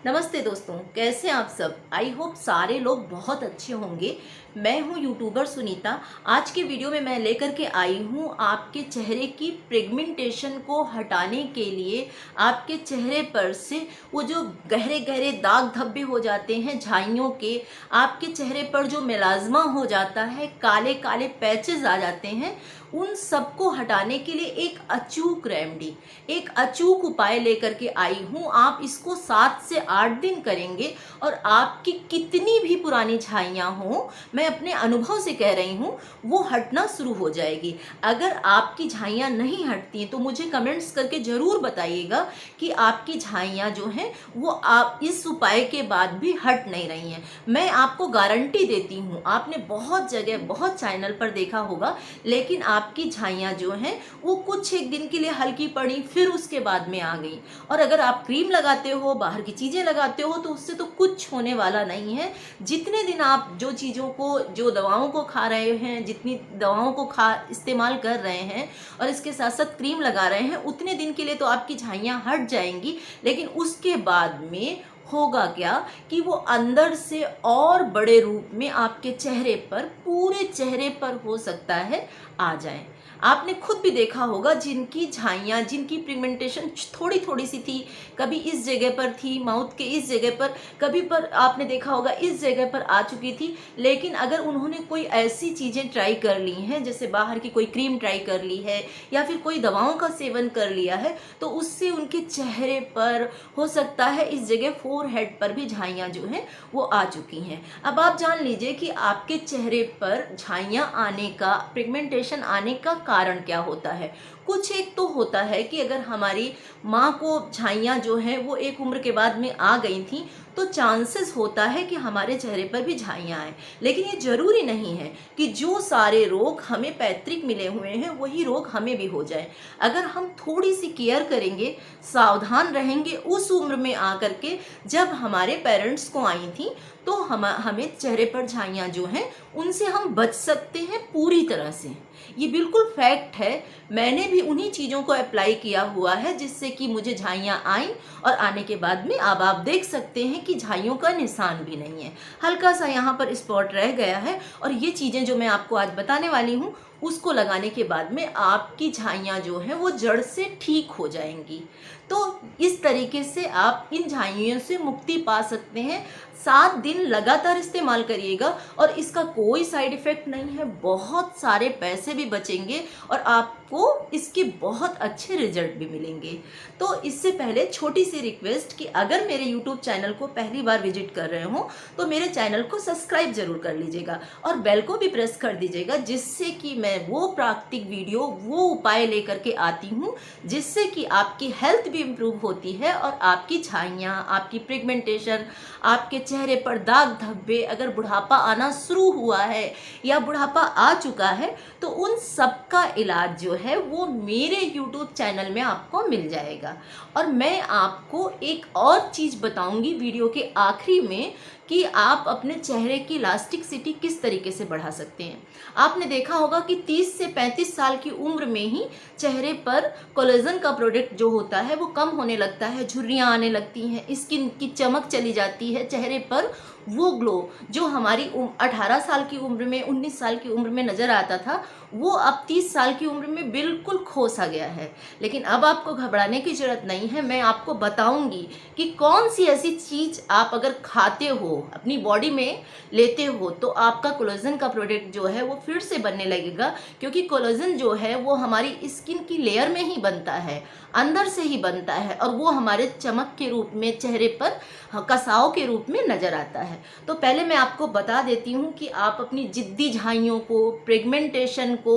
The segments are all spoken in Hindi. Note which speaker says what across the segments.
Speaker 1: नमस्ते दोस्तों, कैसे हैं आप सब। आई होप सारे लोग बहुत अच्छे होंगे। मैं हूं यूट्यूबर सुनीता। आज के वीडियो में मैं लेकर के आई हूं आपके चेहरे की पिगमेंटेशन को हटाने के लिए। आपके चेहरे पर से वो जो गहरे गहरे दाग धब्बे हो जाते हैं झाइयों के, आपके चेहरे पर जो मेलाज्मा हो जाता है, काले काले पैचेस आ जाते हैं, उन सबको हटाने के लिए एक अचूक रेमेडी, एक अचूक उपाय लेकर के आई हूँ। आप इसको 7 से 8 दिन करेंगे और आपकी कितनी भी पुरानी झाइयाँ हों, मैं अपने अनुभव से कह रही हूँ, वो हटना शुरू हो जाएगी। अगर आपकी झाइयाँ नहीं हटती तो मुझे कमेंट्स करके ज़रूर बताइएगा कि आपकी झाइयाँ जो हैं वो आप इस उपाय के बाद भी हट नहीं रही हैं। मैं आपको गारंटी देती हूँ, आपने बहुत जगह बहुत चैनल पर देखा होगा, लेकिन आपकी झाइयाँ जो हैं वो कुछ एक दिन के लिए हल्की पड़ी, फिर उसके बाद में आ गई। और अगर आप क्रीम लगाते हो, बाहर की चीज़ें लगाते हो, तो उससे तो कुछ होने वाला नहीं है। जितने दिन आप जो चीज़ों को, जो दवाओं को खा रहे हैं, जितनी दवाओं को इस्तेमाल कर रहे हैं और इसके साथ साथ क्रीम लगा रहे हैं, उतने दिन के लिए तो आपकी झाइयाँ हट जाएंगी। लेकिन उसके बाद में होगा क्या कि वो अंदर से और बड़े रूप में आपके चेहरे पर, पूरे चेहरे पर हो सकता है आ जाए। आपने खुद भी देखा होगा, जिनकी झाइयाँ, जिनकी पिगमेंटेशन थोड़ी थोड़ी सी थी, कभी इस जगह पर थी, माउथ के इस जगह पर, कभी पर आपने देखा होगा इस जगह पर आ चुकी थी। लेकिन अगर उन्होंने कोई ऐसी चीज़ें ट्राई कर ली हैं, जैसे बाहर की कोई क्रीम ट्राई कर ली है या फिर कोई दवाओं का सेवन कर लिया है, तो उससे उनके चेहरे पर, हो सकता है इस जगह फोरहेड पर भी झाइयाँ जो हैं वो आ चुकी हैं। अब आप जान लीजिए कि आपके चेहरे पर झाइयाँ आने का, पिगमेंटेशन आने का कारण क्या होता है। कुछ एक तो होता है कि अगर हमारी माँ को झाइयाँ जो है वो एक उम्र के बाद में आ गई थी, तो चांसेस होता है कि हमारे चेहरे पर भी झाइयाँ आए। लेकिन ये जरूरी नहीं है कि जो सारे रोग हमें पैतृक मिले हुए हैं वही रोग हमें भी हो जाए। अगर हम थोड़ी सी केयर करेंगे, सावधान रहेंगे, उस उम्र में आकर के जब हमारे पेरेंट्स को आई थी, तो हमें चेहरे पर झाइयाँ जो हैं उनसे हम बच सकते हैं पूरी तरह से। ये बिल्कुल फैक्ट है। मैंने भी उन्हीं चीज़ों को अप्लाई किया हुआ है जिससे कि मुझे झाइयाँ आई, और आने के बाद में अब आप देख सकते हैं कि झाइयों का निशान भी नहीं है। हल्का सा यहाँ पर स्पॉट रह गया है, और ये चीज़ें जो मैं आपको आज बताने वाली हूँ, उसको लगाने के बाद में आपकी झाइयाँ जो हैं वो जड़ से ठीक हो जाएंगी। तो इस तरीके से आप इन झाइयों से मुक्ति पा सकते हैं। 7 दिन लगातार इस्तेमाल करिएगा और इसका कोई साइड इफ़ेक्ट नहीं है। बहुत सारे पैसे भी बचेंगे और आपको इसके बहुत अच्छे रिजल्ट भी मिलेंगे। तो इससे पहले छोटी सी रिक्वेस्ट कि अगर मेरे यूट्यूब चैनल को पहली बार विजिट कर रहे हो तो मेरे चैनल को सब्सक्राइब जरूर कर लीजिएगा और बेल को भी प्रेस कर दीजिएगा, जिससे कि मैं वो प्राकृतिक वीडियो, वो उपाय लेकर के आती हूँ जिससे कि आपकी हेल्थ भी इम्प्रूव होती है और आपकी झाइयाँ, आपकी पिगमेंटेशन, आपके चेहरे पर दाग धब्बे, अगर बुढ़ापा आना शुरू हुआ है या बुढ़ापा आ चुका है, तो उन सब का इलाज जो है वो मेरे YouTube चैनल में आपको मिल जाएगा। और मैं आपको एक और चीज़ बताऊंगी वीडियो के आखिरी में कि आप अपने चेहरे की इलास्टिसिटी किस तरीके से बढ़ा सकते हैं। आपने देखा होगा कि 30 से 35 साल की उम्र में ही चेहरे पर कोलेजन का प्रोडक्ट जो होता है वो कम होने लगता है, झुर्रियाँ आने लगती हैं, स्किन की चमक चली जाती है, चेहरे पर वो ग्लो जो हमारी 18 साल की उम्र में, 19 साल की उम्र में नज़र आता था, वो अब 30 साल की उम्र में बिल्कुल खो सा गया है। लेकिन अब आपको घबराने की ज़रूरत नहीं है। मैं आपको बताऊंगी कि कौन सी ऐसी चीज़ आप अगर खाते हो, अपनी बॉडी में लेते हो, तो आपका कोलेजन का प्रोडक्ट जो है वो फिर से बनने लगेगा। क्योंकि कोलेजन जो है वो हमारी स्किन की लेयर में ही बनता है, अंदर से ही बनता है, और वो हमारे चमक के रूप में, चेहरे पर कसाव के रूप में नज़र आता है। तो पहले मैं आपको बता देती हूँ कि आप अपनी जिद्दी झाइयों को, पिगमेंटेशन को,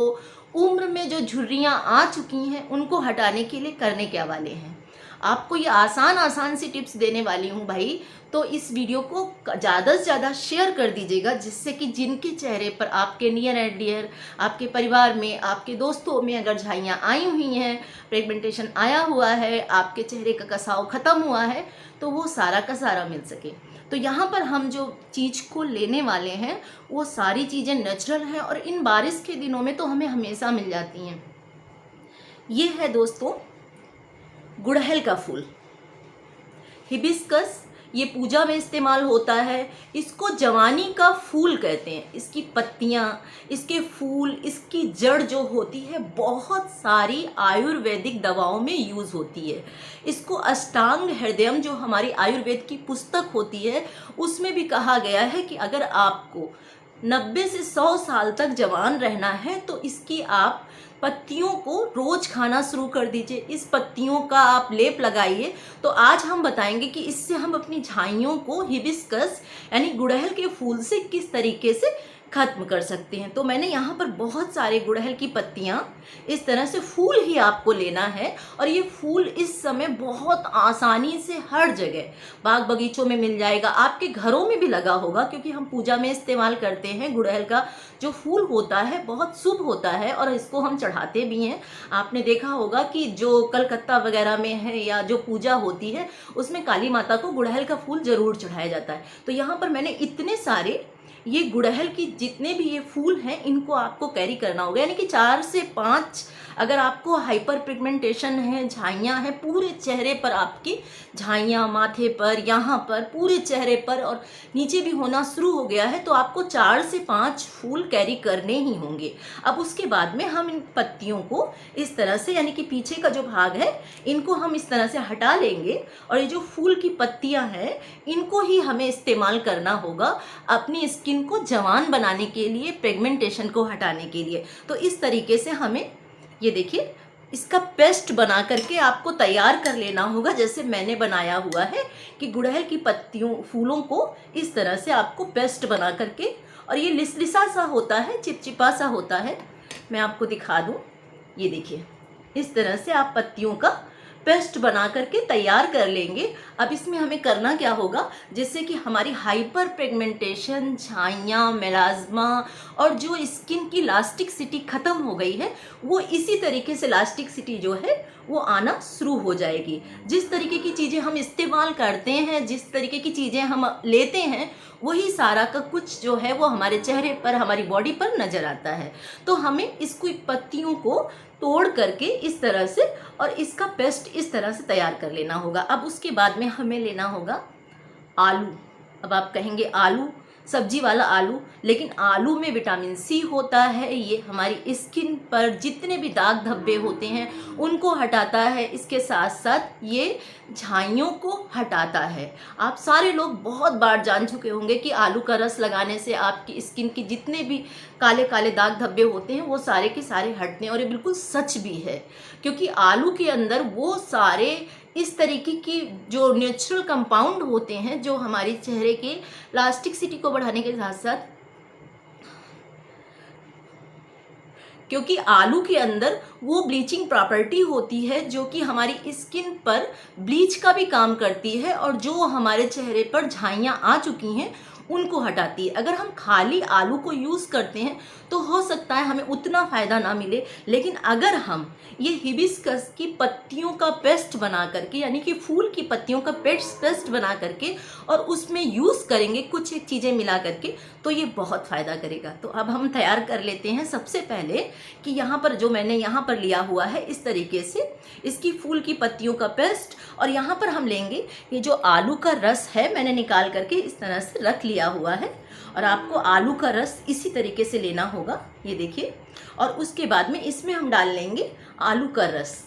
Speaker 1: उम्र में जो झुर्रियाँ आ चुकी हैं उनको हटाने के लिए करने क्या वाले हैं। आपको ये आसान सी टिप्स देने वाली हूँ भाई। तो इस वीडियो को ज़्यादा से ज़्यादा शेयर कर दीजिएगा, जिससे कि जिनके चेहरे पर, आपके नियर एंड डियर, आपके परिवार में, आपके दोस्तों में अगर झाइयाँ आई हुई हैं, पिगमेंटेशन आया हुआ है, आपके चेहरे का कसाव ख़त्म हुआ है, तो वो सारा का सारा मिल सके। तो यहाँ पर हम जो चीज़ को लेने वाले हैं वो सारी चीज़ें नेचुरल हैं और इन बारिश के दिनों में तो हमें हमेशा मिल जाती हैं। ये है दोस्तों गुड़हल का फूल, हिबिस्कस ये पूजा में इस्तेमाल होता है। इसको जवानी का फूल कहते हैं। इसकी पत्तियाँ, इसके फूल, इसकी जड़ जो होती है बहुत सारी आयुर्वेदिक दवाओं में यूज़ होती है। इसको अष्टांग हृदयम जो हमारी आयुर्वेद की पुस्तक होती है उसमें भी कहा गया है कि अगर आपको 90 से 100 साल तक जवान रहना है तो इसकी आप पत्तियों को रोज खाना शुरू कर दीजिए। इस पत्तियों का आप लेप लगाइए। तो आज हम बताएंगे कि इससे हम अपनी झाइयों को हिबिस्कस यानी गुड़हल के फूल से किस तरीके से खत्म कर सकते हैं। तो मैंने यहाँ पर बहुत सारे गुड़हल की पत्तियाँ, इस तरह से फूल ही आपको लेना है और ये फूल इस समय बहुत आसानी से हर जगह बाग बगीचों में मिल जाएगा, आपके घरों में भी लगा होगा क्योंकि हम पूजा में इस्तेमाल करते हैं। गुड़हल का जो फूल होता है बहुत शुभ होता है और इसको हम चढ़ाते भी हैं। आपने देखा होगा कि जो कलकत्ता वगैरह में है या जो पूजा होती है उसमें काली माता को गुड़हल का फूल जरूर चढ़ाया जाता है। तो यहाँ पर मैंने इतने सारे ये गुड़हल की जितने भी ये फूल हैं इनको आपको कैरी करना होगा, यानी कि 4 से 5। अगर आपको हाइपर पिगमेंटेशन है, झाइयाँ हैं पूरे चेहरे पर, आपकी झाइयाँ माथे पर, यहाँ पर पूरे चेहरे पर और नीचे भी होना शुरू हो गया है तो आपको 4 से 5 फूल कैरी करने ही होंगे। अब उसके बाद में हम इन पत्तियों को इस तरह से, यानी कि पीछे का जो भाग है इनको हम इस तरह से हटा लेंगे और ये जो फूल की पत्तियाँ हैं इनको ही हमें इस्तेमाल करना होगा अपनी स्किन को जवान बनाने के लिए, पिगमेंटेशन को हटाने के लिए। तो इस तरीके से हमें ये देखिए इसका पेस्ट बना करके आपको तैयार कर लेना होगा, जैसे मैंने बनाया हुआ है कि गुड़हल की पत्तियों फूलों को इस तरह से आपको पेस्ट बना करके, और ये लिसलिसा सा होता है, चिपचिपा सा होता है। मैं आपको दिखा दूं, ये देखिए इस तरह से आप पत्तियों का पेस्ट बना करके तैयार कर लेंगे। अब इसमें हमें करना क्या होगा, जिससे कि हमारी हाइपर पिगमेंटेशन, झाइयाँ, मेलाज्मा और जो स्किन की इलास्टिसिटी ख़त्म हो गई है वो इसी तरीके से इलास्टिसिटी जो है वो आना शुरू हो जाएगी। जिस तरीके की चीज़ें हम इस्तेमाल करते हैं, जिस तरीके की चीज़ें हम लेते हैं वही सारा का कुछ जो है वो हमारे चेहरे पर, हमारी बॉडी पर नज़र आता है। तो हमें इसको पत्तियों को तोड़ करके इस तरह से और इसका पेस्ट इस तरह से तैयार कर लेना होगा। अब उसके बाद में हमें लेना होगा आलू। अब आप कहेंगे आलू, सब्जी वाला आलू, लेकिन आलू में विटामिन सी होता है। ये हमारी स्किन पर जितने भी दाग धब्बे होते हैं उनको हटाता है, इसके साथ साथ ये झाइयों को हटाता है। आप सारे लोग बहुत बार जान चुके होंगे कि आलू का रस लगाने से आपकी स्किन की जितने भी काले काले दाग धब्बे होते हैं वो सारे के सारे हटते हैं, और ये बिल्कुल सच भी है क्योंकि आलू के अंदर वो सारे इस तरीके की जो नेचुरल कंपाउंड होते हैं जो हमारे चेहरे के इलास्टिसिटी को बढ़ाने के साथ साथ, क्योंकि आलू के अंदर वो ब्लीचिंग प्रॉपर्टी होती है जो कि हमारी स्किन पर ब्लीच का भी काम करती है और जो हमारे चेहरे पर झाइयाँ आ चुकी हैं उनको हटाती है। अगर हम खाली आलू को यूज़ करते हैं तो हो सकता है हमें उतना फ़ायदा ना मिले, लेकिन अगर हम ये हिबिस्कस की पत्तियों का पेस्ट बना करके, यानी कि फूल की पत्तियों का पेस्ट बना करके और उसमें यूज़ करेंगे कुछ एक चीज़ें मिला करके, तो ये बहुत फ़ायदा करेगा। तो अब हम तैयार कर लेते हैं सबसे पहले कि यहाँ पर जो मैंने यहाँ पर लिया हुआ है इस तरीके से इसकी फूल की पत्तियों का पेस्ट, और यहाँ पर हम लेंगे ये जो आलू का रस है मैंने निकाल करके इस तरह से रख लिया हुआ है, और आपको आलू का रस इसी तरीके से लेना होगा, ये देखिए। और उसके बाद में इसमें हम डाल लेंगे आलू का रस,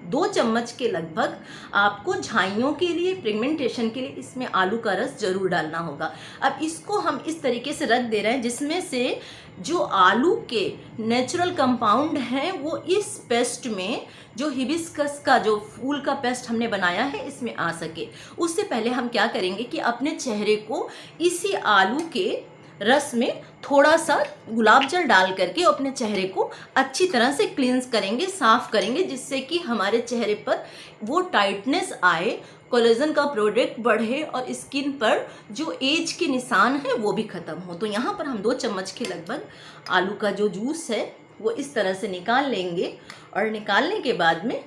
Speaker 1: 2 चम्मच के लगभग। आपको झाइयों के लिए, पिगमेंटेशन के लिए इसमें आलू का रस जरूर डालना होगा। अब इसको हम इस तरीके से रख दे रहे हैं जिसमें से जो आलू के नेचुरल कंपाउंड हैं वो इस पेस्ट में, जो हिबिस्कस का जो फूल का पेस्ट हमने बनाया है, इसमें आ सके। उससे पहले हम क्या करेंगे कि अपने चेहरे को इसी आलू के रस में थोड़ा सा गुलाब जल डाल करके अपने चेहरे को अच्छी तरह से क्लींस करेंगे, साफ करेंगे, जिससे कि हमारे चेहरे पर वो टाइटनेस आए, कोलेजन का प्रोडक्ट बढ़े और स्किन पर जो एज के निशान हैं वो भी ख़त्म हो। तो यहाँ पर हम 2 चम्मच के लगभग आलू का जो जूस है वो इस तरह से निकाल लेंगे, और निकालने के बाद में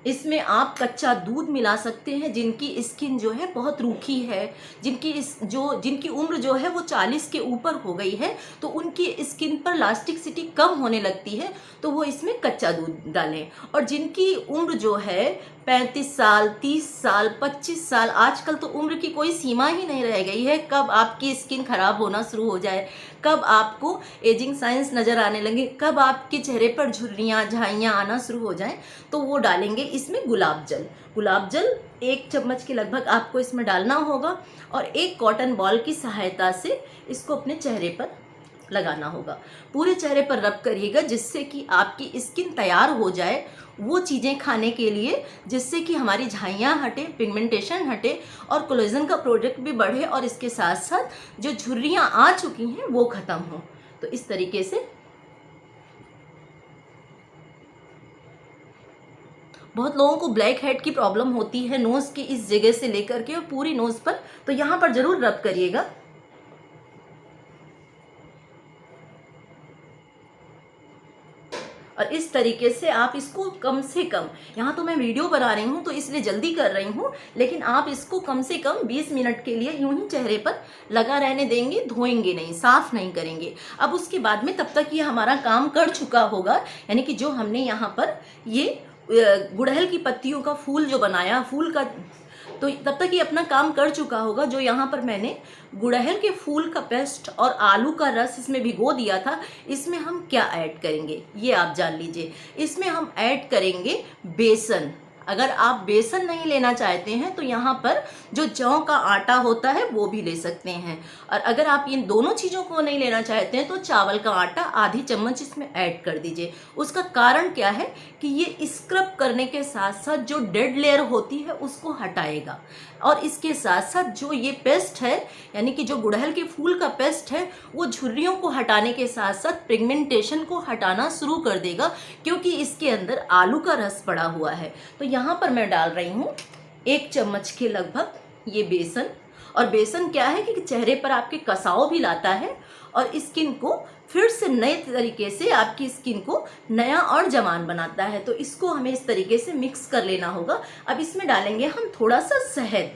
Speaker 1: इसमें आप कच्चा दूध मिला सकते हैं। जिनकी स्किन जो है बहुत रूखी है, जिनकी उम्र जो है वो 40 के ऊपर हो गई है, तो उनकी स्किन पर इलास्टिसिटी कम होने लगती है, तो वो इसमें कच्चा दूध डालें। और जिनकी उम्र जो है 35 साल, 30 साल, 25 साल, आजकल तो उम्र की कोई सीमा ही नहीं रह गई है। कब आपकी स्किन खराब होना शुरू हो जाए, कब आपको एजिंग साइंस नज़र आने लगे, कब आपके चेहरे पर झुर्रियाँ झाइयाँ आना शुरू हो जाएं, तो वो डालेंगे इसमें गुलाब जल। गुलाब जल 1 चम्मच के लगभग आपको इसमें डालना होगा और एक कॉटन बॉल की सहायता से इसको अपने चेहरे पर लगाना होगा। पूरे चेहरे पर रब करिएगा जिससे कि आपकी स्किन तैयार हो जाए वो चीज़ें खाने के लिए, जिससे कि हमारी झाइयाँ हटे, पिगमेंटेशन हटे और कोलेजन का प्रोडक्ट भी बढ़े और इसके साथ साथ जो झुर्रियाँ आ चुकी हैं वो ख़त्म हो। तो इस तरीके से बहुत लोगों को ब्लैक हेड की प्रॉब्लम होती है नोज़ की इस जगह से लेकर के और पूरी नोज़ पर, तो यहाँ पर ज़रूर रब करिएगा। और इस तरीके से आप इसको कम से कम, यहाँ तो मैं वीडियो बना रही हूँ तो इसलिए जल्दी कर रही हूँ, लेकिन आप इसको कम से कम 20 मिनट के लिए यूं ही चेहरे पर लगा रहने देंगे, धोएंगे नहीं, साफ नहीं करेंगे। अब उसके बाद में तब तक ये हमारा काम कर चुका होगा, यानी कि जो हमने यहाँ पर ये गुड़हल की पत्तियों का फूल जो बनाया, फूल का, तो तब तक ये अपना काम कर चुका होगा। जो यहाँ पर मैंने गुड़हल के फूल का पेस्ट और आलू का रस इसमें भिगो दिया था, इसमें हम क्या ऐड करेंगे ये आप जान लीजिए। इसमें हम ऐड करेंगे बेसन। अगर आप बेसन नहीं लेना चाहते हैं तो यहाँ पर जो जौ का आटा होता है वो भी ले सकते हैं, और अगर आप इन दोनों चीज़ों को नहीं लेना चाहते हैं तो चावल का आटा आधी चम्मच इसमें ऐड कर दीजिए। उसका कारण क्या है कि ये स्क्रब करने के साथ साथ जो डेड लेयर होती है उसको हटाएगा, और इसके साथ साथ जो ये पेस्ट है यानी कि जो गुड़हल के फूल का पेस्ट है वो झुर्रियों को हटाने के साथ साथ पिगमेंटेशन को हटाना शुरू कर देगा, क्योंकि इसके अंदर आलू का रस पड़ा हुआ है। तो यहाँ पर मैं डाल रही हूँ 1 चम्मच के लगभग ये बेसन। और बेसन क्या है कि चेहरे पर आपके कसाव भी लाता है और स्किन को फिर से नए तरीके से, आपकी स्किन को नया और जवान बनाता है। तो इसको हमें इस तरीके से मिक्स कर लेना होगा। अब इसमें डालेंगे हम थोड़ा सा शहद।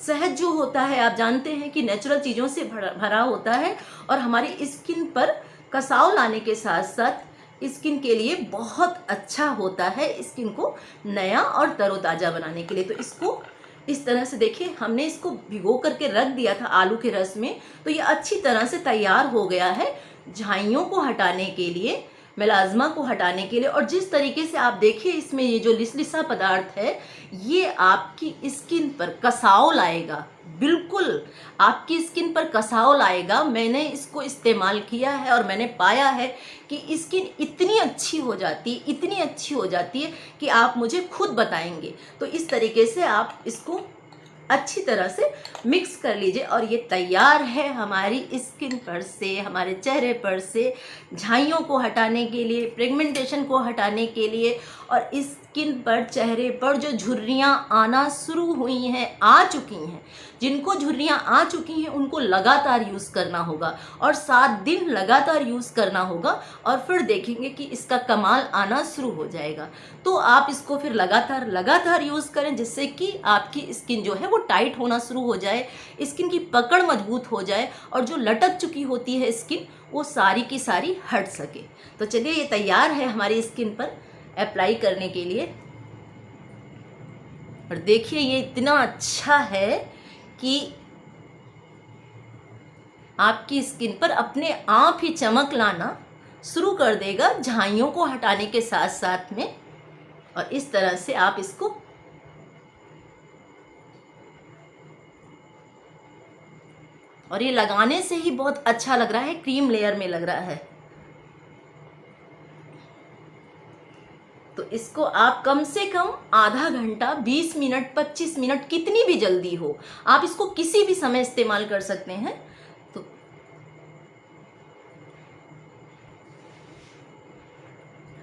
Speaker 1: शहद जो होता है आप जानते हैं कि नेचुरल चीज़ों से भरा होता है और हमारी स्किन पर कसाव लाने के साथ साथ स्किन के लिए बहुत अच्छा होता है, स्किन को नया और तरोताज़ा बनाने के लिए। तो इसको इस तरह से देखिए, हमने इसको भिगो करके रख दिया था आलू के रस में, तो ये अच्छी तरह से तैयार हो गया है झाइयों को हटाने के लिए, मेलाज्मा को हटाने के लिए। और जिस तरीके से आप देखिए इसमें ये जो लिसलिसा पदार्थ है ये आपकी स्किन पर कसाव लाएगा, बिल्कुल आपकी स्किन पर कसाव लाएगा। मैंने इसको इस्तेमाल किया है और मैंने पाया है कि स्किन इतनी अच्छी हो जाती है, इतनी अच्छी हो जाती है कि आप मुझे खुद बताएंगे। तो इस तरीके से आप इसको अच्छी तरह से मिक्स कर लीजिए और ये तैयार है हमारी स्किन पर से, हमारे चेहरे पर से झाइयों को हटाने के लिए, पिगमेंटेशन को हटाने के लिए। और स्किन पर, चेहरे पर जो झुर्रियाँ आना शुरू हुई हैं, आ चुकी हैं, जिनको झुर्रियाँ आ चुकी हैं उनको लगातार यूज़ करना होगा और 7 दिन लगातार यूज़ करना होगा और फिर देखेंगे कि इसका कमाल आना शुरू हो जाएगा। तो आप इसको फिर लगातार यूज़ करें जिससे कि आपकी स्किन जो है वो टाइट होना शुरू हो जाए, स्किन की पकड़ मजबूत हो जाए और जो लटक चुकी होती है स्किन वो सारी की सारी हट सके। तो चलिए ये तैयार है हमारी स्किन पर अप्लाई करने के लिए। और देखिए ये इतना अच्छा है कि आपकी स्किन पर अपने आप ही चमक लाना शुरू कर देगा झाइयों को हटाने के साथ साथ में। और इस तरह से आप इसको और ये लगाने से ही बहुत अच्छा लग रहा है, क्रीम लेयर में लग रहा है। तो इसको आप कम से कम आधा घंटा, 20 मिनट, 25 मिनट, कितनी भी जल्दी हो, आप इसको किसी भी समय इस्तेमाल कर सकते हैं। तो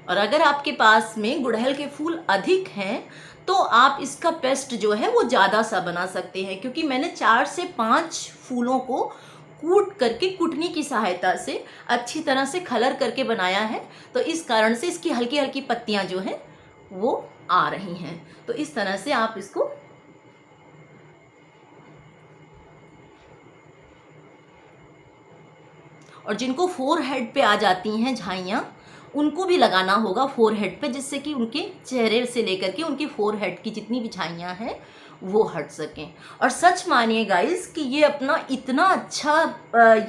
Speaker 1: और अगर आपके पास में गुड़हल के फूल अधिक हैं तो आप इसका पेस्ट जो है वो ज़्यादा सा बना सकते हैं, क्योंकि मैंने 4 से 5 फूलों को कूट करके कुटनी की सहायता से अच्छी तरह से कलर करके बनाया है। तो इस कारण से इसकी हल्की हल्की पत्तियां जो हैं वो आ रही हैं। तो इस तरह से आप इसको और जिनको फोरहेड पे आ जाती हैं झाइयाँ उनको भी लगाना होगा फोरहेड पे, जिससे कि उनके चेहरे से लेकर के उनकी फोरहेड की जितनी भी झाइयाँ हैं वो हट सकें। और सच मानिए गाइस कि ये अपना इतना अच्छा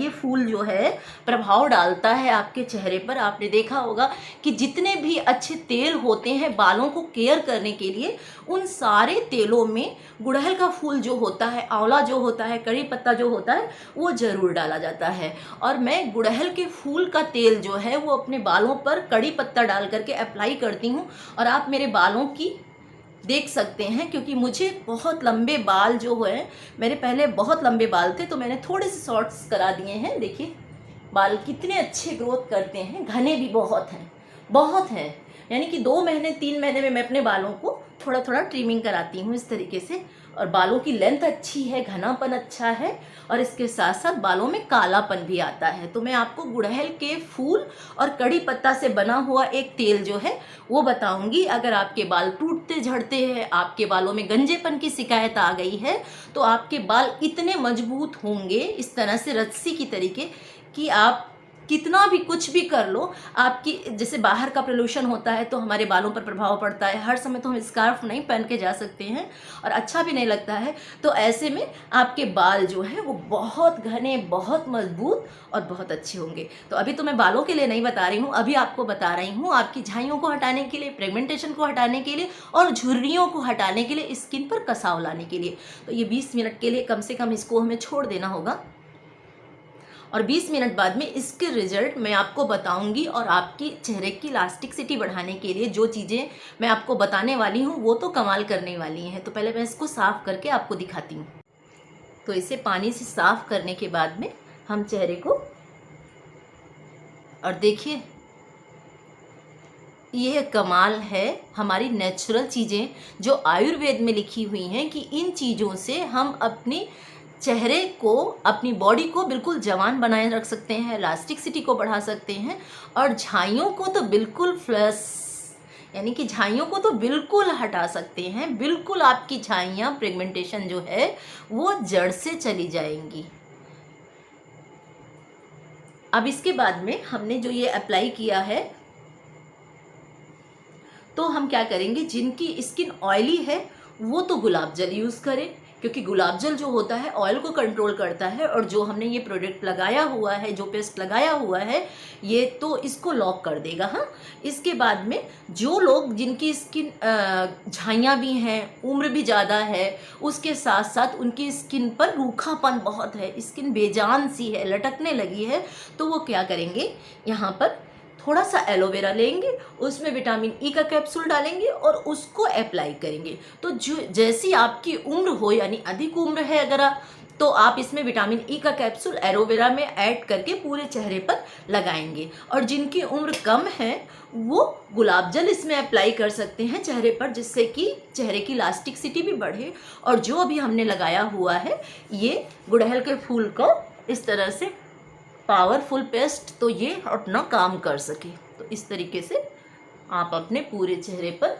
Speaker 1: ये फूल जो है प्रभाव डालता है आपके चेहरे पर। आपने देखा होगा कि जितने भी अच्छे तेल होते हैं बालों को केयर करने के लिए, उन सारे तेलों में गुड़हल का फूल जो होता है, आंवला जो होता है, कड़ी पत्ता जो होता है, वो ज़रूर डाला जाता है। और मैं गुड़हल के फूल का तेल जो है वो अपने बालों पर कड़ी पत्ता डाल करके अप्लाई करती हूँ। और आप मेरे बालों की देख सकते हैं, क्योंकि मुझे बहुत लंबे बाल जो है, मेरे पहले बहुत लंबे बाल थे तो मैंने थोड़े से शॉर्ट्स करा दिए हैं। देखिए बाल कितने अच्छे ग्रोथ करते हैं, घने भी बहुत हैं। यानी कि 2 महीने 3 महीने में मैं अपने बालों को थोड़ा थोड़ा ट्रिमिंग कराती हूँ इस तरीके से। और बालों की लेंथ अच्छी है, घनापन अच्छा है, और इसके साथ साथ बालों में कालापन भी आता है। तो मैं आपको गुड़हल के फूल और कड़ी पत्ता से बना हुआ एक तेल जो है वो बताऊंगी। अगर आपके बाल टूटते झड़ते हैं, आपके बालों में गंजेपन की शिकायत आ गई है, तो आपके बाल इतने मजबूत होंगे इस तरह से रस्सी की तरीके कि आप कितना भी कुछ भी कर लो, आपकी जैसे बाहर का पोल्यूशन होता है तो हमारे बालों पर प्रभाव पड़ता है। हर समय तो हम स्कार्फ नहीं पहन के जा सकते हैं और अच्छा भी नहीं लगता है। तो ऐसे में आपके बाल जो है वो बहुत घने, बहुत मजबूत और बहुत अच्छे होंगे। तो अभी तो मैं बालों के लिए नहीं बता रही हूँ, अभी आपको बता रही हूँ आपकी झाइयों को हटाने के लिए, पिगमेंटेशन को हटाने के लिए और झुर्रियों को हटाने के लिए, स्किन पर कसाव लाने के लिए। तो ये 20 मिनट के लिए कम से कम इसको हमें छोड़ देना होगा, और 20 मिनट बाद में इसके रिजल्ट मैं आपको बताऊंगी। और आपकी चेहरे की इलास्टिसिटी बढ़ाने के लिए जो चीज़ें मैं आपको बताने वाली हूँ वो तो कमाल करने वाली हैं। तो पहले मैं इसको साफ़ करके आपको दिखाती हूँ। तो इसे पानी से साफ़ करने के बाद में हम चेहरे को, और देखिए ये कमाल है हमारी नेचुरल चीज़ें जो आयुर्वेद में लिखी हुई हैं कि इन चीज़ों से हम अपनी चेहरे को, अपनी बॉडी को बिल्कुल जवान बनाए रख सकते हैं, इलास्टिसिटी को बढ़ा सकते हैं, और झाइयों को तो बिल्कुल फ्लस, यानी कि झाइयों को तो बिल्कुल हटा सकते हैं। बिल्कुल आपकी झाइयाँ, पिगमेंटेशन जो है वो जड़ से चली जाएंगी। अब इसके बाद में हमने जो ये अप्लाई किया है, तो हम क्या करेंगे, जिनकी स्किन ऑयली है वो तो गुलाब जल यूज़ करें, क्योंकि गुलाब जल जो होता है ऑयल को कंट्रोल करता है। और जो हमने ये प्रोडक्ट लगाया हुआ है, जो पेस्ट लगाया हुआ है, ये तो इसको लॉक कर देगा। हाँ, इसके बाद में जो लोग जिनकी स्किन झाइयाँ भी हैं, उम्र भी ज़्यादा है, उसके साथ साथ उनकी स्किन पर रूखापन बहुत है, स्किन बेजान सी है, लटकने लगी है, तो वो क्या करेंगे, यहाँ पर थोड़ा सा एलोवेरा लेंगे, उसमें विटामिन ई का कैप्सूल डालेंगे और उसको अप्लाई करेंगे। तो जो जैसी आपकी उम्र हो, यानी अधिक उम्र है अगर आप, तो आप इसमें विटामिन ई का कैप्सूल एलोवेरा में ऐड करके पूरे चेहरे पर लगाएंगे। और जिनकी उम्र कम है वो गुलाब जल इसमें अप्लाई कर सकते हैं चेहरे पर, जिससे कि चेहरे की इलास्टिसिटी भी बढ़े। और जो अभी हमने लगाया हुआ है ये गुड़हल के फूल को इस तरह से पावरफुल पेस्ट, तो ये अपना काम कर सके। तो इस तरीके से आप अपने पूरे चेहरे पर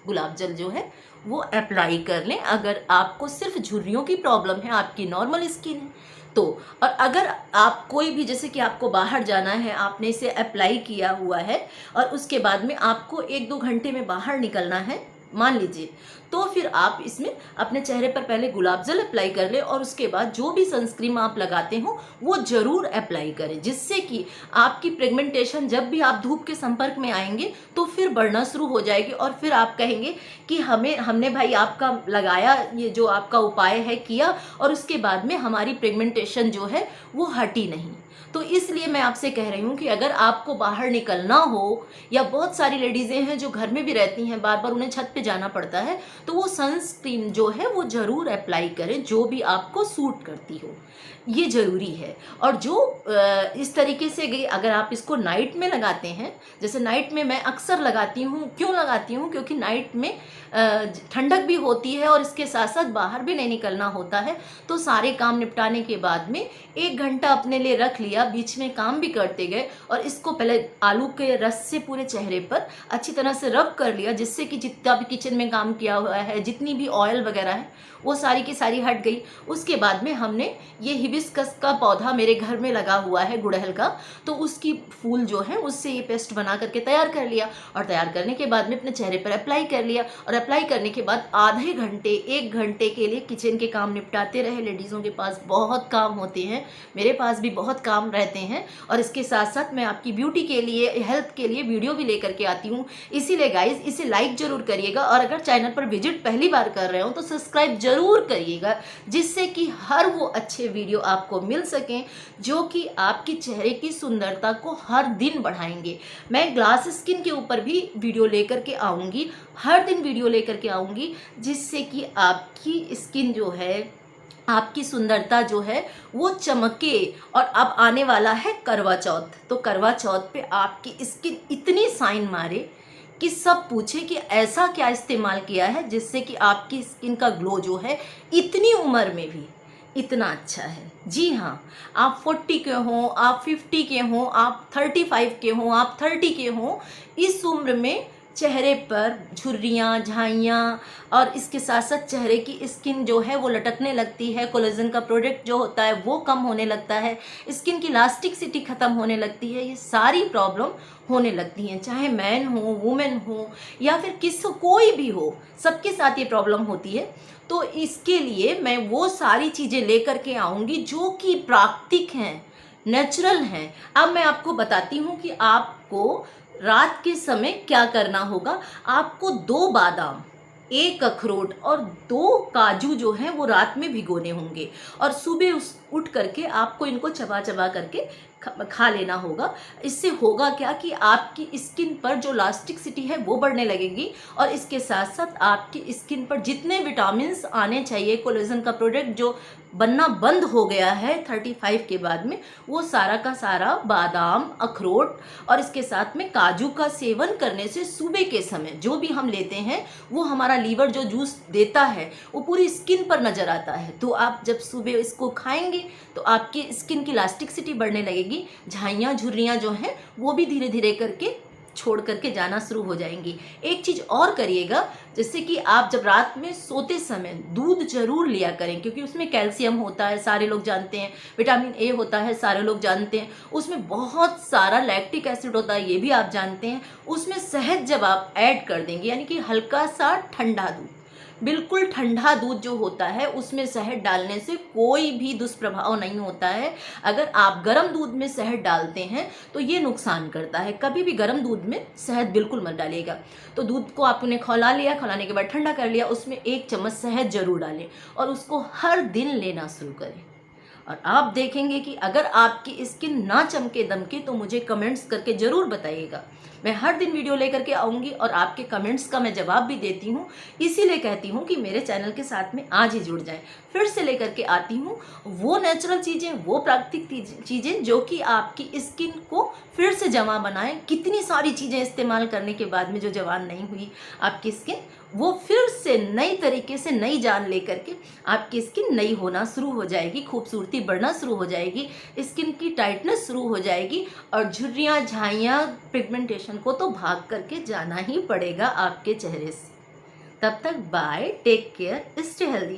Speaker 1: गुलाब जल जो है वो अप्लाई कर लें। अगर आपको सिर्फ झुर्रियों की प्रॉब्लम है, आपकी नॉर्मल स्किन है तो, और अगर आप कोई भी, जैसे कि आपको बाहर जाना है, आपने इसे अप्लाई किया हुआ है और उसके बाद में आपको 1-2 घंटे में बाहर निकलना है मान लीजिए, तो फिर आप इसमें अपने चेहरे पर पहले गुलाब जल अप्लाई कर ले और उसके बाद जो भी सनस्क्रीन आप लगाते हो वो ज़रूर अप्लाई करें, जिससे कि आपकी पिगमेंटेशन जब भी आप धूप के संपर्क में आएंगे तो फिर बढ़ना शुरू हो जाएगी। और फिर आप कहेंगे कि हमने भाई आपका लगाया, ये जो आपका उपाय है किया, और उसके बाद में हमारी पिगमेंटेशन जो है वो हटी नहीं। तो इसलिए मैं आपसे कह रही हूँ कि अगर आपको बाहर निकलना हो, या बहुत सारी लेडीज़ें हैं जो घर में भी रहती हैं, बार बार उन्हें छत पे जाना पड़ता है, तो वो सनस्क्रीन जो है वो ज़रूर अप्लाई करें, जो भी आपको सूट करती हो, ये ज़रूरी है। और जो इस तरीके से अगर आप इसको नाइट में लगाते हैं, जैसे नाइट में मैं अक्सर लगाती हूँ, क्यों लगाती हूँ, क्योंकि नाइट में ठंडक भी होती है और इसके साथ साथ बाहर भी नहीं निकलना होता है। तो सारे काम निपटाने के बाद में 1 घंटा अपने लिए रख लिया, बीच में काम भी करते गए और इसको पहले आलू के रस से पूरे चेहरे पर अच्छी तरह से रब कर लिया, जिससे कि जितना भी किचन में काम किया हुआ है, जितनी भी ऑयल वगैरह है, वो सारी की सारी हट गई। उसके बाद में हमने ये हिबिस्कस का पौधा मेरे घर में लगा हुआ है, गुड़हल का, तो उसकी फूल जो है उससे ये पेस्ट बना करके तैयार कर लिया। और तैयार करने के बाद में अपने चेहरे पर अप्लाई कर लिया। और अप्लाई करने के बाद आधे घंटे 1 घंटे के लिए किचन के काम निपटाते रहे। लेडीज़ों के पास बहुत काम होते हैं, मेरे पास भी बहुत काम रहते हैं, और इसके साथ साथ मैं आपकी ब्यूटी के लिए, हेल्थ के लिए वीडियो भी लेकर के आती हूँ। इसीलिए गाइज इसे लाइक जरूर करिएगा, और अगर चैनल पर विजिट पहली बार कर रहे हो तो सब्सक्राइब जरूर करिएगा, जिससे कि हर वो अच्छे वीडियो आपको मिल सकें जो कि आपके चेहरे की सुंदरता को हर दिन बढ़ाएंगे। मैं ग्लास स्किन के ऊपर भी वीडियो लेकर के आऊँगी, हर दिन वीडियो लेकर के आऊँगी, जिससे कि आपकी स्किन जो है, आपकी सुंदरता जो है वो चमके। और अब आने वाला है करवा चौथ, तो करवा चौथ पे आपकी स्किन इतनी शाइन मारे कि सब पूछे कि ऐसा क्या इस्तेमाल किया है जिससे कि आपकी स्किन का ग्लो जो है इतनी उम्र में भी इतना अच्छा है। जी हाँ, आप 40 के हों, आप 50 के हों, आप 35 के हों, आप 30 के हों, इस उम्र में चेहरे पर झुर्रियाँ, झाइयाँ, और इसके साथ साथ चेहरे की स्किन जो है वो लटकने लगती है, कोलेजन का प्रोडक्ट जो होता है वो कम होने लगता है, स्किन की इलास्टिसिटी ख़त्म होने लगती है। ये सारी प्रॉब्लम होने लगती हैं, चाहे मैन हो, वुमेन हो, या फिर कोई भी हो, सबके साथ ये प्रॉब्लम होती है। तो इसके लिए मैं वो सारी चीज़ें लेकर के आऊँगी जो कि प्राकृतिक हैं, नेचुरल हैं। अब मैं आपको बताती हूँ कि आपको रात के समय क्या करना होगा। आपको 2 बादाम, 1 अखरोट और 2 काजू जो हैं वो रात में भिगोने होंगे, और सुबह उठ करके आपको इनको चबा चबा करके खा लेना होगा। इससे होगा क्या कि आपकी स्किन पर जो इलास्टिसिटी है वो बढ़ने लगेगी, और इसके साथ साथ आपकी स्किन पर जितने विटामिन्स आने चाहिए, कोलेजन का प्रोडक्ट जो बनना बंद हो गया है 35 के बाद में, वो सारा का सारा बादाम, अखरोट और इसके साथ में काजू का सेवन करने से सुबह के समय जो भी हम लेते हैं वो हमारा लीवर जो जूस देता है वो पूरी स्किन पर नज़र आता है। तो आप जब सुबह इसको खाएंगे तो आपकी स्किन की इलास्टिसिटी बढ़ने लगेगी, झाइयाँ, झुर्रियाँ जो हैं वो भी धीरे धीरे करके छोड़ करके जाना शुरू हो जाएंगी। एक चीज़ और करिएगा, जैसे कि आप जब रात में सोते समय दूध जरूर लिया करें, क्योंकि उसमें कैल्शियम होता है, सारे लोग जानते हैं, विटामिन ए होता है, सारे लोग जानते हैं, उसमें बहुत सारा लैक्टिक एसिड होता है, ये भी आप जानते हैं। उसमें शहद जब आप ऐड कर देंगे, यानी कि हल्का सा ठंडा दूध, बिल्कुल ठंडा दूध जो होता है उसमें शहद डालने से कोई भी दुष्प्रभाव नहीं होता है। अगर आप गर्म दूध में शहद डालते हैं तो ये नुकसान करता है, कभी भी गर्म दूध में शहद बिल्कुल मत डालिएगा। तो दूध को आपने खौला लिया, खौलाने के बाद ठंडा कर लिया, उसमें 1 चम्मच शहद जरूर डालें और उसको हर दिन लेना शुरू करें। और आप देखेंगे कि अगर आपकी स्किन ना चमके दमके तो मुझे कमेंट्स करके ज़रूर बताइएगा। मैं हर दिन वीडियो लेकर के आऊँगी और आपके कमेंट्स का मैं जवाब भी देती हूँ। इसीलिए कहती हूँ कि मेरे चैनल के साथ में आज ही जुड़ जाएं। फिर से लेकर के आती हूँ वो नेचुरल चीज़ें, वो प्राकृतिक चीज़ें जो कि आपकी स्किन को फिर से जवां बनाएं। कितनी सारी चीज़ें इस्तेमाल करने के बाद में जो जवान नहीं हुई आपकी स्किन, वो फिर से नई तरीके से नई जान लेकर के आपकी स्किन नई होना शुरू हो जाएगी, खूबसूरती बढ़ना शुरू हो जाएगी, स्किन की टाइटनेस शुरू हो जाएगी, और झुर्रियाँ, झाइयाँ, पिगमेंटेशन को तो भाग करके जाना ही पड़ेगा आपके चेहरे से। तब तक bye, take care, stay healthy.